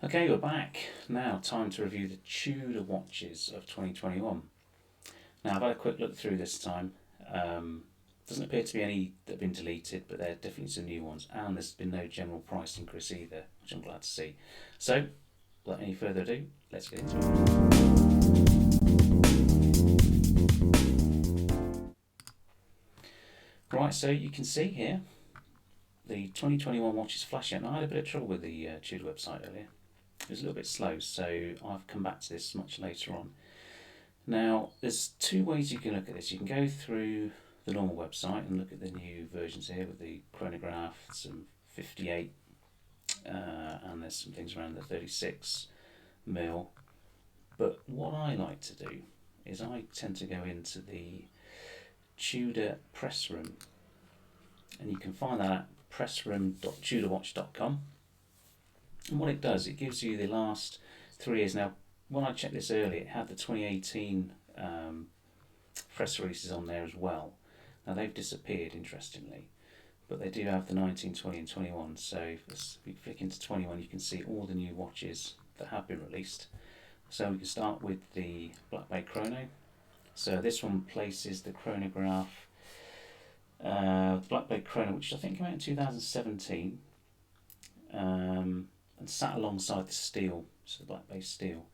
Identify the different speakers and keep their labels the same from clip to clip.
Speaker 1: Okay, we're back. Now, time to review the Tudor watches of 2021. Now, I've had a quick look through this time. Doesn't appear to be any that have been deleted, but there are definitely some new ones, and there's been no general price increase either, which I'm glad to see. So, without any further ado, let's get into it. Right, so you can see here the 2021 watch is flashing. Now, I had a bit of trouble with the Tudor website earlier. It was a little bit slow, so I've come back to this much later on. Now, there's two ways you can look at this. You can go through the normal website and look at the new versions here with the chronograph, some 58, and there's some things around the 36 mil. But what I like to do is I tend to go into the Tudor press room, and you can find that at pressroom.tudorwatch.com. And what it does, it gives you the last 3 years. Now, when I checked this earlier, it had the 2018 press releases on there as well. Now, they've disappeared, interestingly, but they do have the 19, 20 and 21. So if we flick into 21, you can see all the new watches that have been released. So we can start with the Bay Chrono. So this one places the chronograph, Bay Chrono, which I think came out in 2017, and sat alongside the steel, so the Bay steel.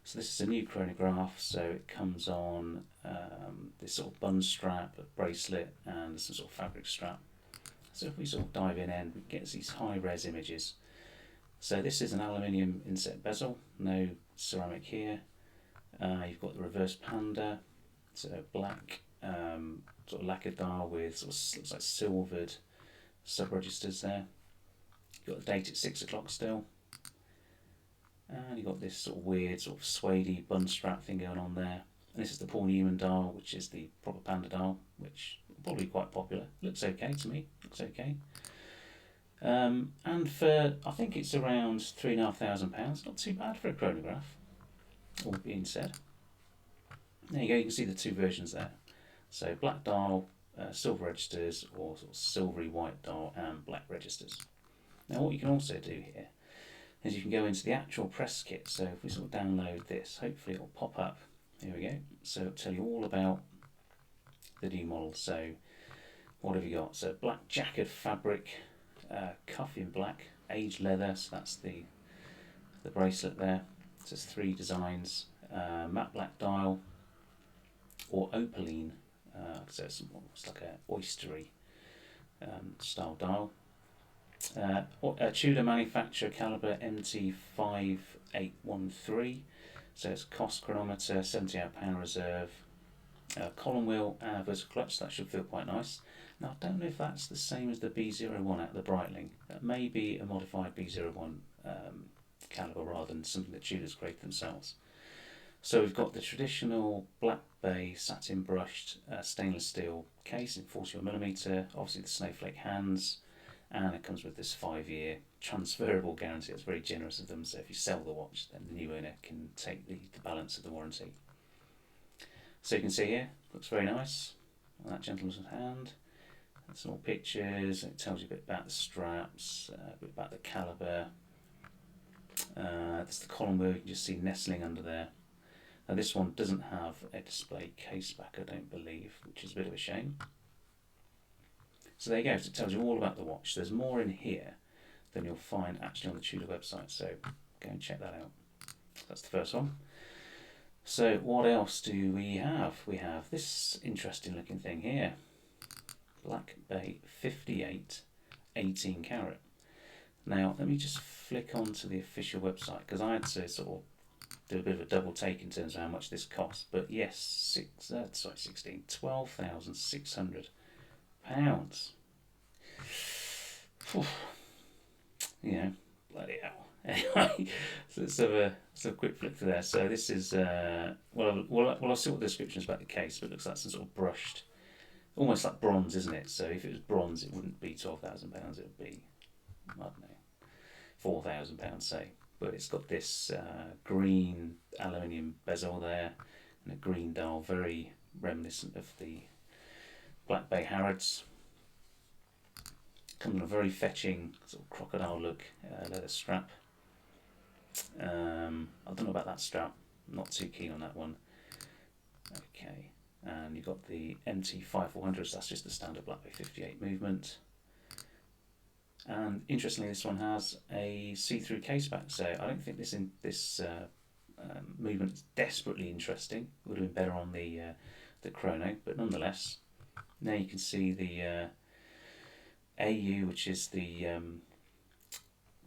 Speaker 1: So this is a new chronograph, so it comes on this sort of bun strap, a bracelet, and some sort of fabric strap. So if we sort of dive in and we get these high res images. So this is an aluminium inset bezel, no ceramic here. You've got the reverse panda, so black sort of lacquered dial with sort of looks like silvered sub registers there. You've got the date at 6 o'clock still. And you've got this sort of weird sort of suede bun strap thing going on there. And this is the Paul Newman dial, which is the proper panda dial, which is probably quite popular. Looks okay to me, looks okay. And for, I think it's around £3,500, not too bad for a chronograph, all being said. There you go, you can see the two versions there. So black dial, silver registers, or sort of silvery white dial and black registers. Now what you can also do here is you can go into the actual press kit. So if we sort of download this, hopefully it'll pop up. Here we go. So it'll tell you all about the new model. So what have you got? So black jacquard fabric, cuff in black, aged leather. So that's the bracelet there. So it's 3 designs. Matte black dial or opaline. So it's like a oystery style dial. Tudor manufacturer caliber MT5813, so it's cost chronometer, 70 hour power reserve, column wheel and vertical clutch. That should feel quite nice. Now I don't know if that's the same as the B01 at the Breitling. That may be a modified B01 caliber rather than something that Tudor's created themselves. So we've got the traditional Black Bay satin brushed stainless steel case in 41mm, obviously the snowflake hands, and it comes with this 5-year transferable guarantee. It's very generous of them, so if you sell the watch, then the new owner can take the balance of the warranty. So you can see here, looks very nice on that gentleman's hand. And some more pictures, it tells you a bit about the straps, a bit about the caliber. That's the column wheel, you can just see nestling under there. Now this one doesn't have a display case back, I don't believe, which is a bit of a shame. So there you go, so it tells you all about the watch. There's more in here than you'll find actually on the Tudor website, so go and check that out. That's the first one. So what else do we have? We have this interesting looking thing here. Black Bay 58 18 carat. Now let me just flick onto the official website, because I had to sort of do a bit of a double take in terms of how much this costs. But yes, £12,600. You know, bloody hell. Anyway, so let's have a quick flick through there. So this is, well, I'll see what the description is about the case, but it looks like some sort of brushed, almost like bronze, isn't it? So if it was bronze, it wouldn't be £12,000, it would be, I don't know, £4,000, say. But it's got this green aluminium bezel there and a green dial, very reminiscent of the Black Bay Harrods. Comes in a very fetching sort of crocodile look leather strap. I don't know about that strap. Not too keen on that one. Okay, and you've got the MT5400s. That's just the standard Black Bay 58 movement. And interestingly, this one has a see-through case back. So I don't think this movement is desperately interesting. Would have been better on the Chrono, but nonetheless, now you can see the AU, which is the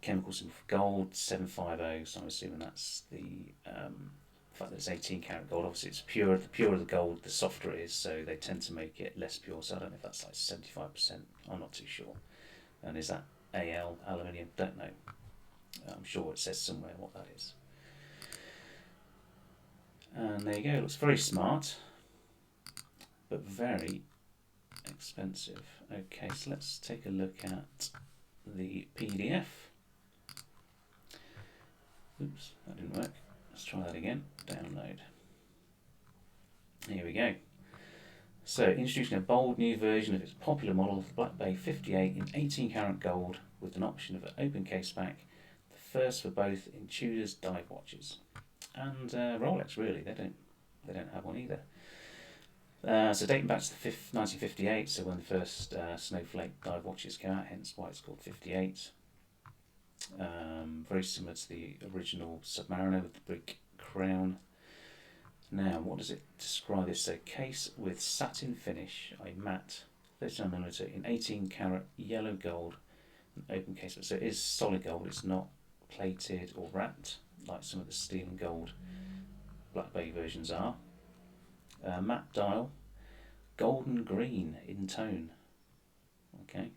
Speaker 1: chemical symbol for gold, 750. So I'm assuming that's the fact that it's 18 karat gold. Obviously, it's pure. The purer the gold, the softer it is. So they tend to make it less pure. So I don't know if that's like 75%. I'm not too sure. And is that AL aluminium? Don't know. I'm sure it says somewhere what that is. And there you go. It looks very smart, but very expensive. Okay, so let's take a look at the PDF. Oops, that didn't work. Let's try that again. Download. Here we go. So, introducing a bold new version of its popular model, the Black Bay 58 in 18 karat gold, with an option of an open case back, the first for both in Tudor's dive watches, and Rolex. Really, they don't have one either. So dating back to the 1958, so when the first snowflake dive watches came out, hence why it's called 58. Very similar to the original Submariner with the big crown. Now, what does it describe this? So, case with satin finish, a matte 39mm in 18 karat yellow gold, an open case. So it is solid gold, it's not plated or wrapped like some of the steel and gold Black Bay versions are. Matte dial, golden green in tone. Okay,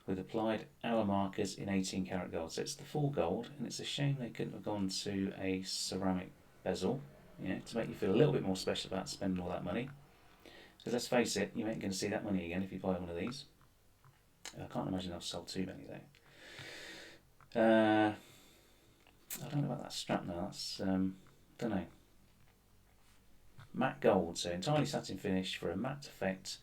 Speaker 1: with applied hour markers in 18 karat gold. So it's the full gold, and it's a shame they couldn't have gone to a ceramic bezel, to make you feel a little bit more special about spending all that money. Because let's face it, you ain't going to see that money again if you buy one of these. I can't imagine they'll sell too many though. I don't know about that strap now. That's don't know. Matte gold, so entirely satin finish for a matte effect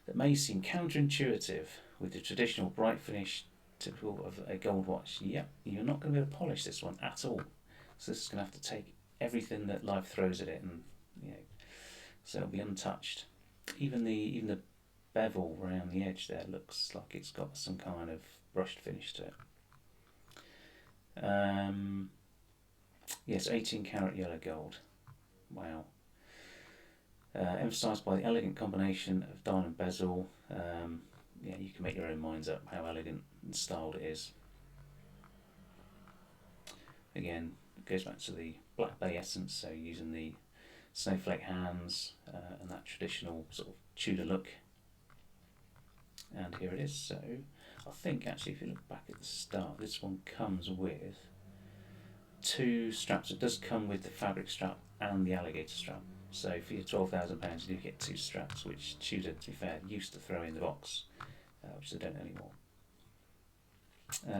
Speaker 1: that may seem counterintuitive with the traditional bright finish typical of a gold watch. Yep, you're not going to be able to polish this one at all. So this is going to have to take everything that life throws at it, and so it'll be untouched. Even the bevel around the edge there looks like it's got some kind of brushed finish to it. Yes, 18 karat yellow gold. Wow. Emphasised by the elegant combination of diamond bezel. You can make your own minds up how elegant and styled it is. Again, it goes back to the Black Bay essence, so using the snowflake hands and that traditional sort of Tudor look. And here it is. So I think actually if you look back at the start, this one comes with two straps. It does come with the fabric strap and the alligator strap. So for your £12,000 you do get two straps, which Tudor, to be fair, used to throw in the box, which they don't anymore.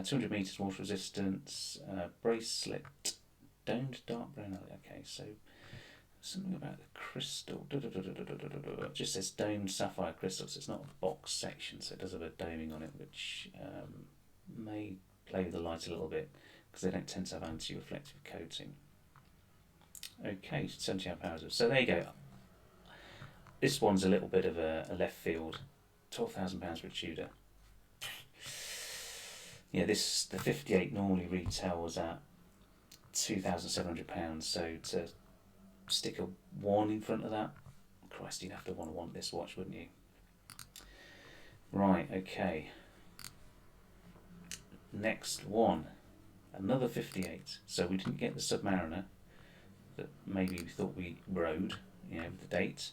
Speaker 1: 200 metres water resistance, bracelet, domed dark brown. Okay, so something about the crystal. It just says domed sapphire crystal, so it's not a box section, so it does have a doming on it, which may play with the light a little bit because they don't tend to have anti-reflective coating. Okay, 70 amp hours. So there you go. This one's a little bit of a left field. £12,000 for a Tudor. Yeah, the 58 normally retails at £2,700. So to stick a 1 in front of that, Christ, you'd have to want this watch, wouldn't you? Right, okay. Next one, another 58. So we didn't get the Submariner that maybe we thought we rode, with the date.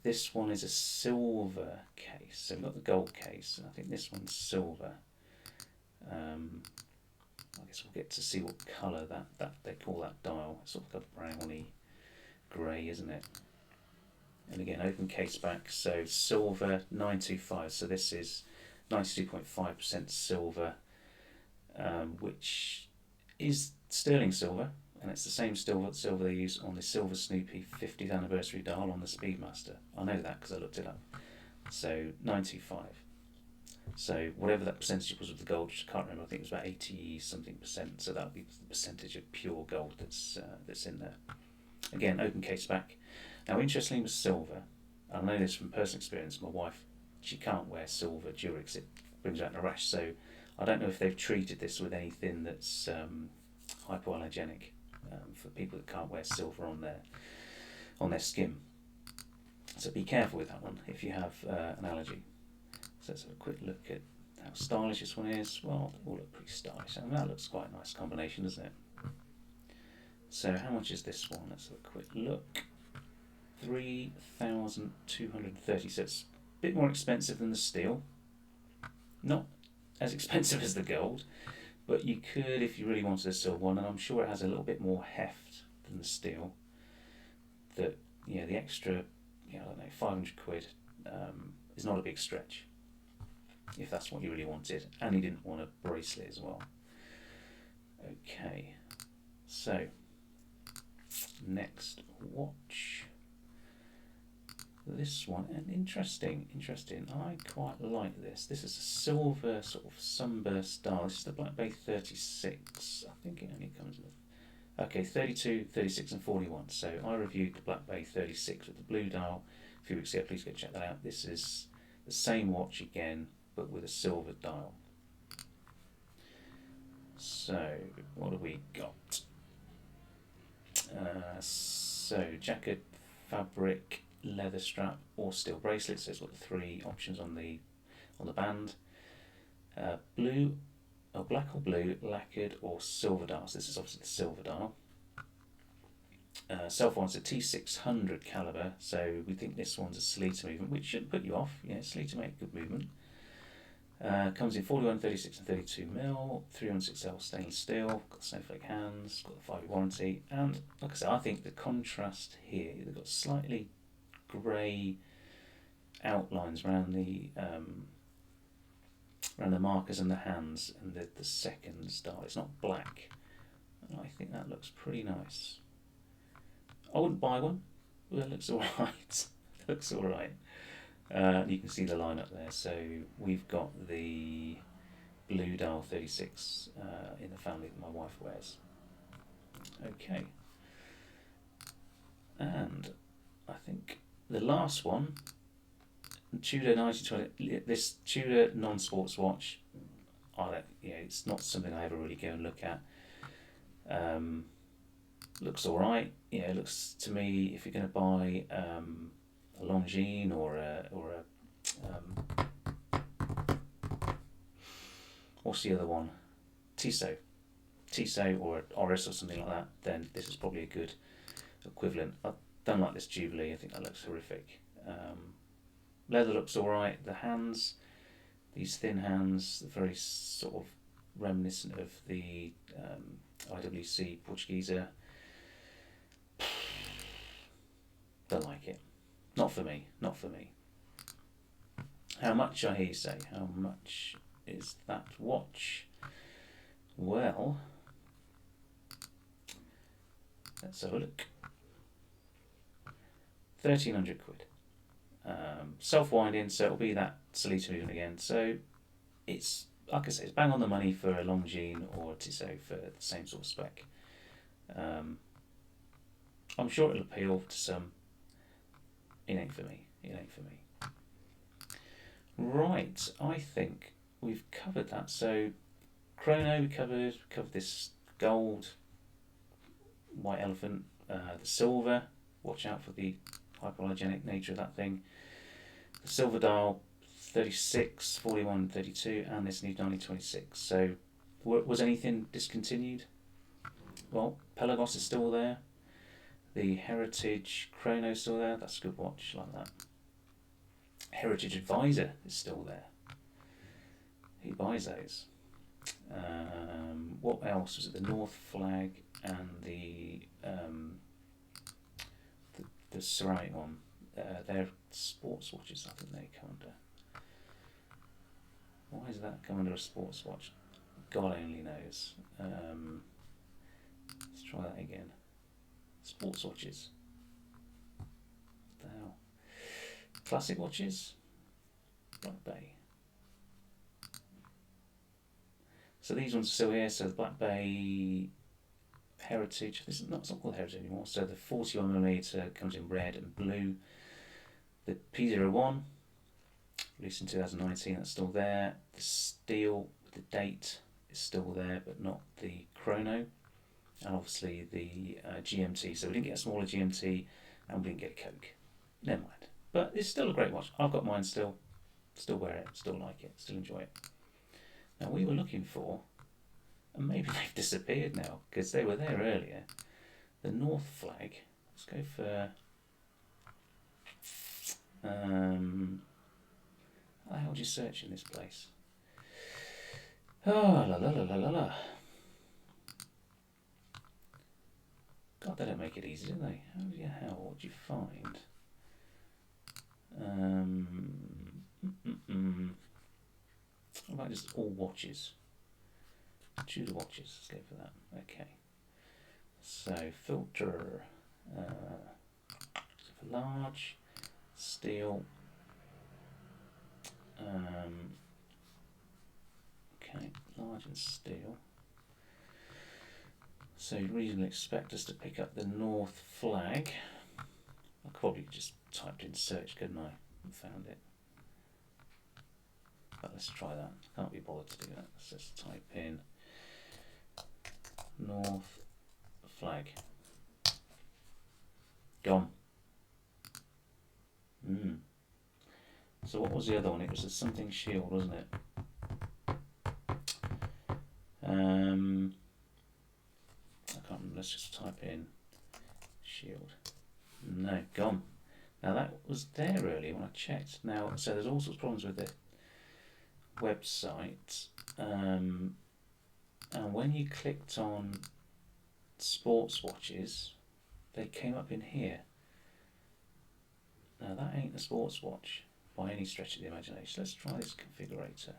Speaker 1: This one is a silver case. So we've got the gold case, and I think this one's silver. I guess we'll get to see what colour that they call that dial. It's sort of like a browny grey, isn't it? And again, open case back, so silver 925. So this is 92.5% silver, which is sterling silver, and it's the same silver they use on the Silver Snoopy 50th anniversary dial on the Speedmaster. I know that because I looked it up. So 925. So whatever that percentage was of the gold, which I can't remember, I think it was about 80 something percent. So that would be the percentage of pure gold that's in there. Again, open case back. Now, interestingly, with silver, I know this from personal experience. My wife, she can't wear silver jewelry because it brings out a rash. So I don't know if they've treated this with anything that's hypoallergenic for people that can't wear silver on their skin. So be careful with that one if you have an allergy. So let's have a quick look at how stylish this one is. Well, they all look pretty stylish. And that looks quite a nice combination, doesn't it? So how much is this one? Let's have a quick look. 3,230. So it's a bit more expensive than the steel. Not as expensive as the gold, but you could, if you really wanted a silver one, and I'm sure it has a little bit more heft than the steel. That, you know, the extra, I don't know, 500 quid is not a big stretch if that's what you really wanted, and you didn't want a bracelet as well. Okay, so next watch. This one, and interesting. I quite like this. This is a silver sort of sunburst dial. This is the Black Bay 36. I think it only comes with 32, 36 and 41. So I reviewed the Black Bay 36 with the blue dial a few weeks ago. Please go check that out. This is the same watch again, but with a silver dial. So what have we got? So jacket, fabric, leather strap or steel bracelet. So it's got the three options on the band. Blue or black or blue, lacquered or silver dial. So this is obviously the silver dial. Self-wire's a T600 caliber, so we think this one's a Sleater movement, which shouldn't put you off. Yeah, Sleater make good movement. Comes in 41, 36 and 32 mil, 316L stainless steel, got the snowflake hands, got the 5-year warranty, and like I said, I think the contrast here, they've got slightly grey outlines around the markers and the hands and the seconds dial. It's not black, and I think that looks pretty nice. I wouldn't buy one, but it looks alright. It looks alright. You can see the line up there. So we've got the blue dial 36 in the family that my wife wears. Okay. And I think the last one, Tudor 1920. This Tudor non-sports watch, it's not something I ever really go and look at. Looks all right. It looks to me, if you're going to buy a Longines or a what's the other one? Tissot or Oris or something like that, then this is probably a good equivalent. I don't like this Jubilee. I think that looks horrific. Leather looks all right. The hands, these thin hands, very sort of reminiscent of the IWC Portuguesa. Don't like it. Not for me. How much, I hear you say? How much is that watch? Well, let's have a look. 1,300 quid. Self-winding, so it'll be that Sleater movement again. So it's, like I say, it's bang on the money for a Longines or a Tissot for the same sort of spec. I'm sure it'll appeal to some. It ain't for me. Right, I think we've covered that. So chrono we covered this gold, white elephant, the silver, watch out for the hypoallergenic nature of that thing, the silver dial 36, 41, 32 and this new 1926. So was anything discontinued? Well, Pelagos is still there. The Heritage Chrono is still there. That's a good watch, like that. Heritage Advisor is still there. Who buys those? What else was it? The North Flag and the ceramic one. They're sports watches. I think they come under. Why does that come under a sports watch? God only knows. Let's try that again. Sports watches. What the hell? Classic watches. Black Bay. So these ones are still here. So the Black Bay Heritage, this is not, it's not called Heritage anymore. So the 41mm comes in red and blue. The P01, released in 2019, that's still there. The steel with the date is still there, but not the chrono. And obviously the GMT. So we didn't get a smaller GMT, and we didn't get a Coke. Never mind. But it's still a great watch. I've got mine still. Still wear it. Still like it. Still enjoy it. Now we were looking for, and maybe they've disappeared now because they were there earlier, the North Flag. Let's go for. How would you search in this place? Oh, la la la la la la. God, they don't make it easy, do they? How would you find? What about just all watches? Tudor watches. Let's go for that. Okay. So filter for large, steel. Okay, large and steel. So you'd reasonably expect us to pick up the North Flag. I could probably just typed in search, couldn't I? And found it. But let's try that. Can't be bothered to do that. Let's just type in North Flag. Gone. So what was the other one? It was a something shield, wasn't it? I can't remember. Let's just type in shield. No, gone. Now that was there earlier when I checked. Now, so there's all sorts of problems with the website. And when you clicked on sports watches, they came up in here. Now that ain't a sports watch by any stretch of the imagination. Let's try this configurator.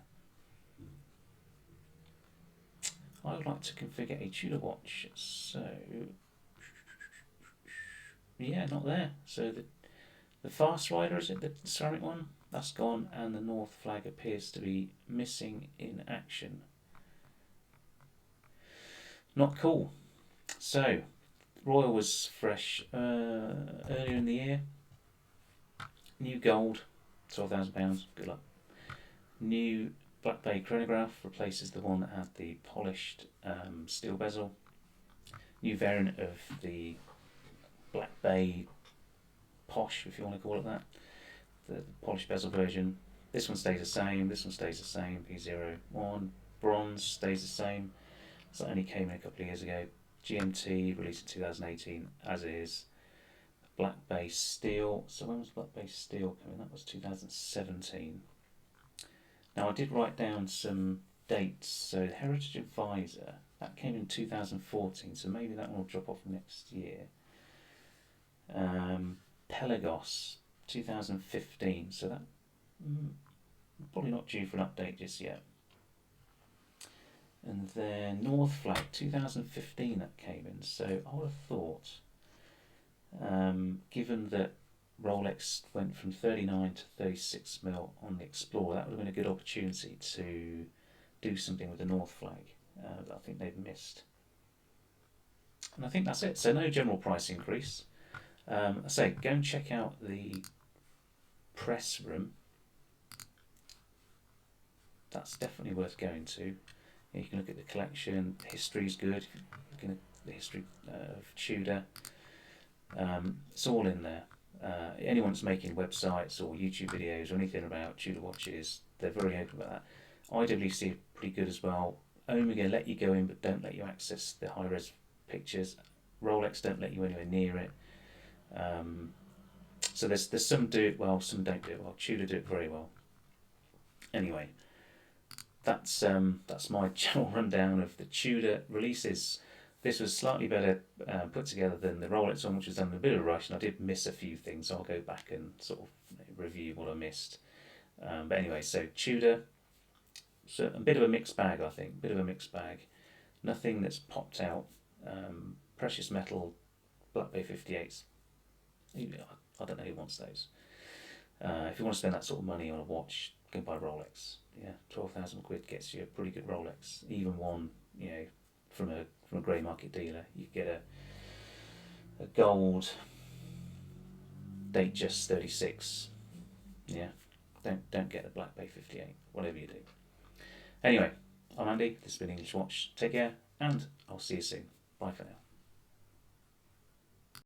Speaker 1: I would like to configure a Tudor watch. So, yeah, not there. So the Fast Rider, is it the ceramic one? That's gone, and the North Flag appears to be missing in action. Not cool. So, Royal was fresh earlier in the year. New gold, £12,000. Good luck. New Black Bay chronograph replaces the one that had the polished steel bezel. New variant of the Black Bay Posh, if you want to call it that. The polished bezel version. This one stays the same. This one stays the same. P01 bronze stays the same. So that only came in a couple of years ago. GMT released in 2018 as is. Black Bay Steel. So when was Black Bay Steel coming? That was 2017. Now I did write down some dates. So Heritage Advisor, that came in 2014. So maybe that one will drop off next year. Pelagos 2015. So that probably not due for an update just yet. And then North Flag 2015 that came in. So I would have thought, given that Rolex went from 39 to 36 mil on the Explorer, that would have been a good opportunity to do something with the North Flag that I think they've missed. And I think that's it. So no general price increase. I say go and check out the press room. That's definitely worth going to. You can look at the collection. The history is good. Looking at the history of Tudor, it's all in there. Anyone that's making websites or YouTube videos or anything about Tudor watches, they're very open about that. IWC are pretty good as well. Omega let you go in but don't let you access the high res pictures. Rolex don't let you anywhere near it. So there's some do it well, some don't do it well. Tudor do it very well. Anyway, that's my general rundown of the Tudor releases. This was slightly better put together than the Rolex one, which was done in a bit of a rush, and I did miss a few things. So I'll go back and sort of review what I missed. But anyway, so Tudor, so a bit of a mixed bag, I think. Bit of a mixed bag. Nothing that's popped out. Precious metal, Black Bay 58s. I don't know who wants those. If you want to spend that sort of money on a watch, go buy Rolex. Yeah, 12,000 quid gets you a pretty good Rolex. Even one, you know, from a grey market dealer, you get a gold Datejust 36. Yeah, don't get the Black Bay 58. Whatever you do. Anyway, I'm Andy. This has been English Watch. Take care, and I'll see you soon. Bye for now.